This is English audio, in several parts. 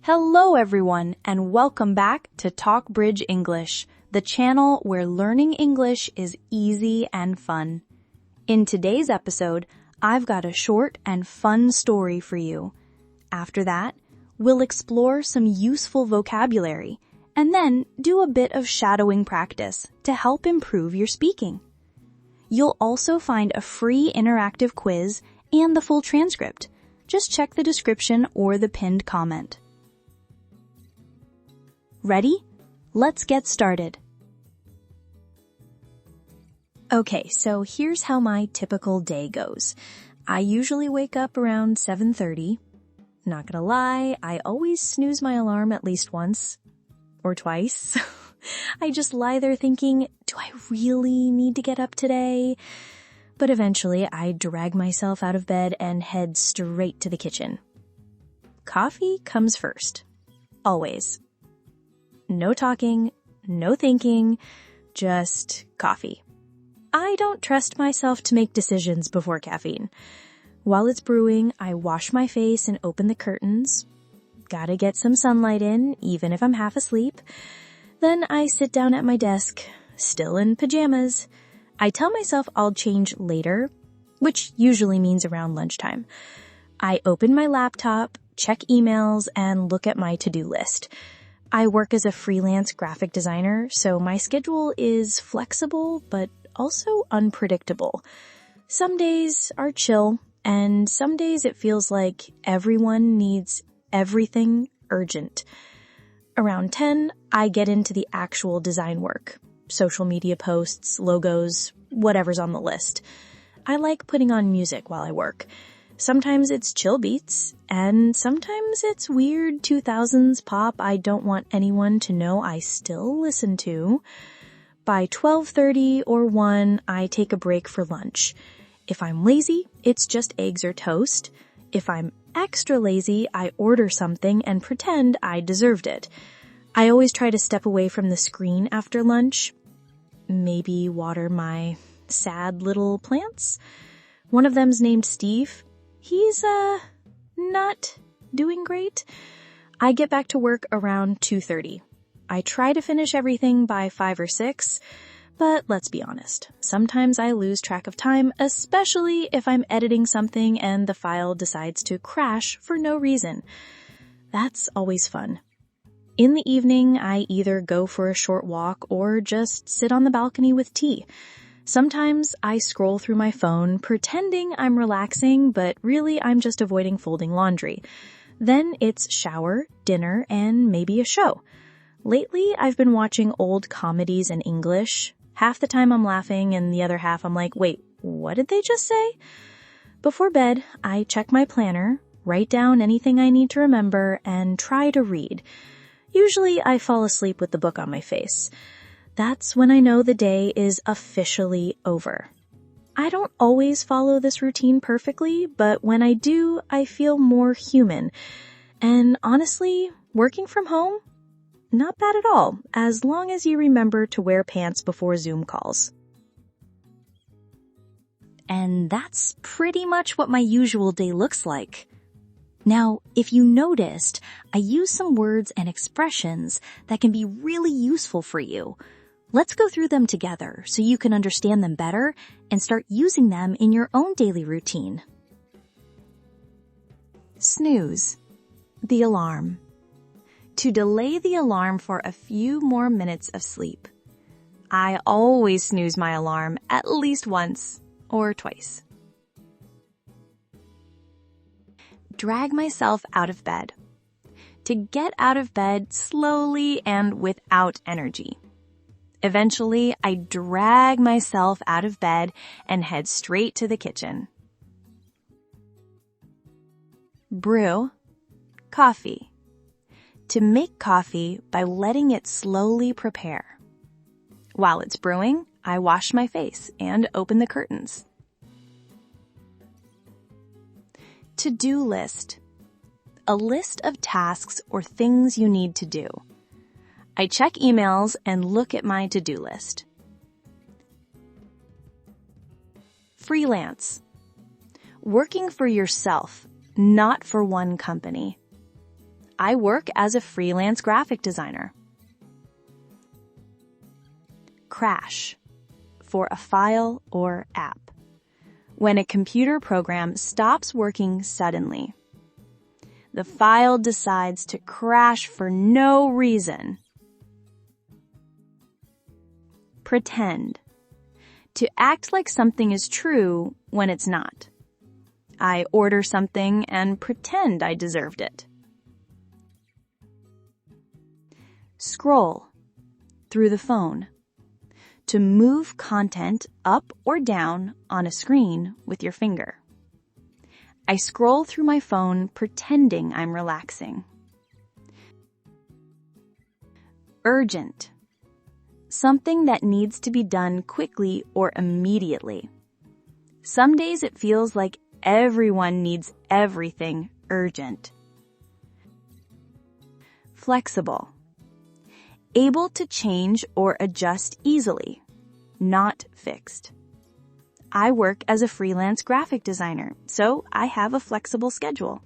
Hello everyone, and welcome back to TalkBridge English, the channel where learning English is easy and fun. In today's episode, I've got a short and fun story for you. After that, we'll explore some useful vocabulary, and then do a bit of shadowing practice to help improve your speaking. You'll also find a free interactive quiz and the full transcript. Just check the description or the pinned comment. Ready? Let's get started. Okay, so here's how my typical day goes. I usually wake up around 7:30. Not gonna lie, I always snooze my alarm at least once or twice. I just lie there thinking, do I really need to get up today? But eventually I drag myself out of bed and head straight to the kitchen. Coffee comes first. Always. No talking, no thinking, just coffee. I don't trust myself to make decisions before caffeine. While it's brewing, I wash my face and open the curtains. Gotta get some sunlight in, even if I'm half asleep. Then I sit down at my desk, still in pajamas. I tell myself I'll change later, which usually means around lunchtime. I open my laptop, check emails, and look at my to-do list. I work as a freelance graphic designer, so my schedule is flexible but also unpredictable. Some days are chill, and some days it feels like everyone needs everything urgent. Around 10, I get into the actual design work. Social media posts, logos, whatever's on the list. I like putting on music while I work. Sometimes it's chill beats, and sometimes it's weird 2000s pop I don't want anyone to know I still listen to. By 12:30 or 1, I take a break for lunch. If I'm lazy, it's just eggs or toast. If I'm extra lazy, I order something and pretend I deserved it. I always try to step away from the screen after lunch. Maybe water my sad little plants. One of them's named Steve. He's, not doing great. I get back to work around 2:30. I try to finish everything by 5 or 6, but let's be honest. Sometimes I lose track of time, especially if I'm editing something and the file decides to crash for no reason. That's always fun. In the evening, I either go for a short walk or just sit on the balcony with tea. Sometimes I scroll through my phone pretending I'm relaxing, but really I'm just avoiding folding laundry. Then it's shower, dinner, and maybe a show. Lately, I've been watching old comedies in English. Half the time I'm laughing and the other half I'm like, wait, what did they just say? Before bed, I check my planner, write down anything I need to remember, and try to read. Usually I fall asleep with the book on my face. That's when I know the day is officially over. I don't always follow this routine perfectly, but when I do, I feel more human. And honestly, working from home? Not bad at all, as long as you remember to wear pants before Zoom calls. And that's pretty much what my usual day looks like. Now, if you noticed, I use some words and expressions that can be really useful for you. Let's go through them together so you can understand them better and start using them in your own daily routine. Snooze. The alarm. To delay the alarm for a few more minutes of sleep. I always snooze my alarm at least once or twice. Drag myself out of bed. To get out of bed slowly and without energy. Eventually, I drag myself out of bed and head straight to the kitchen. Brew. Coffee. To make coffee by letting it slowly prepare. While it's brewing, I wash my face and open the curtains. To-do list. A list of tasks or things you need to do. I check emails and look at my to-do list. Freelance. Working for yourself, not for one company. I work as a freelance graphic designer. Crash, for a file or app. When a computer program stops working suddenly. The file decides to crash for no reason. Pretend, to act like something is true when it's not. I order something and pretend I deserved it. Scroll, through the phone, to move content up or down on a screen with your finger. I scroll through my phone pretending I'm relaxing. Urgent, something that needs to be done quickly or immediately. Some days it feels like everyone needs everything urgent. Flexible, able to change or adjust easily, not fixed. I work as a freelance graphic designer, so I have a flexible schedule.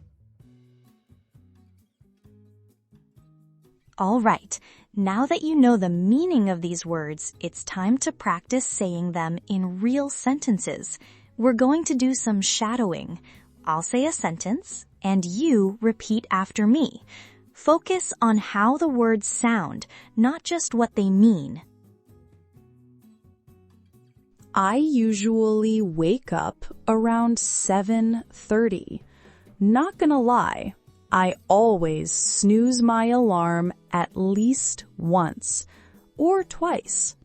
All right, now that you know the meaning of these words, it's time to practice saying them in real sentences. We're going to do some shadowing. I'll say a sentence, and you repeat after me. Focus on how the words sound, not just what they mean. I usually wake up around 7:30. Not gonna lie, I always snooze my alarm at least once or twice.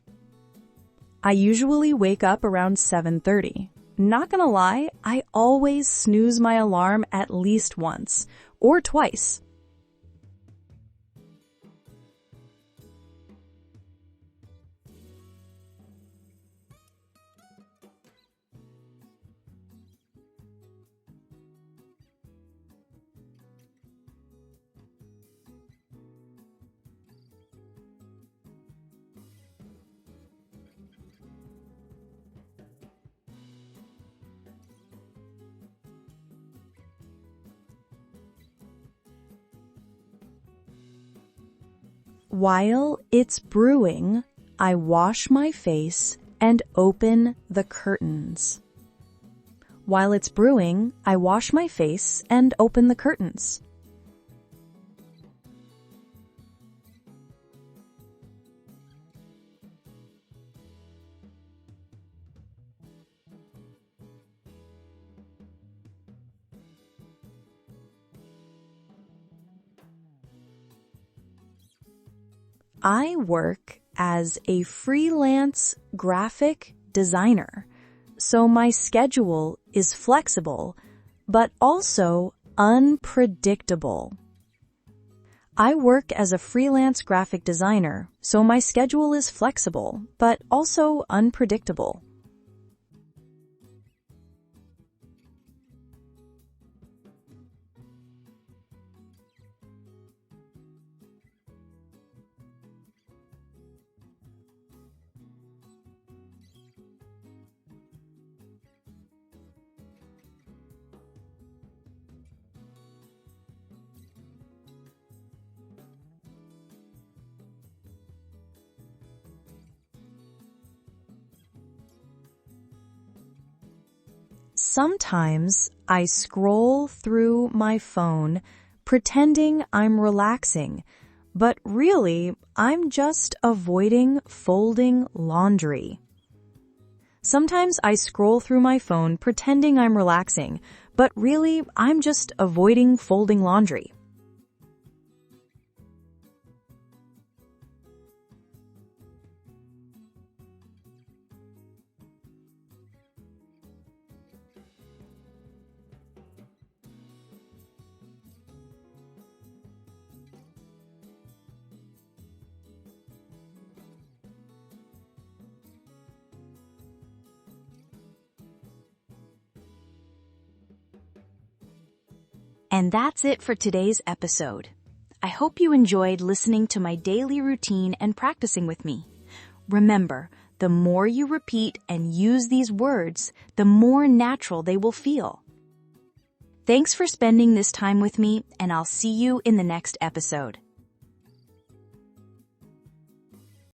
I usually wake up around 7:30. Not gonna lie, I always snooze my alarm at least once or twice. While it's brewing, I wash my face and open the curtains. While it's brewing, I wash my face and open the curtains. I work as a freelance graphic designer, so my schedule is flexible, but also unpredictable. I work as a freelance graphic designer, so my schedule is flexible, but also unpredictable. Sometimes I scroll through my phone pretending I'm relaxing, but really I'm just avoiding folding laundry. Sometimes I scroll through my phone pretending I'm relaxing, but really I'm just avoiding folding laundry. And that's it for today's episode. I hope you enjoyed listening to my daily routine and practicing with me. Remember, the more you repeat and use these words, the more natural they will feel. Thanks for spending this time with me, and I'll see you in the next episode.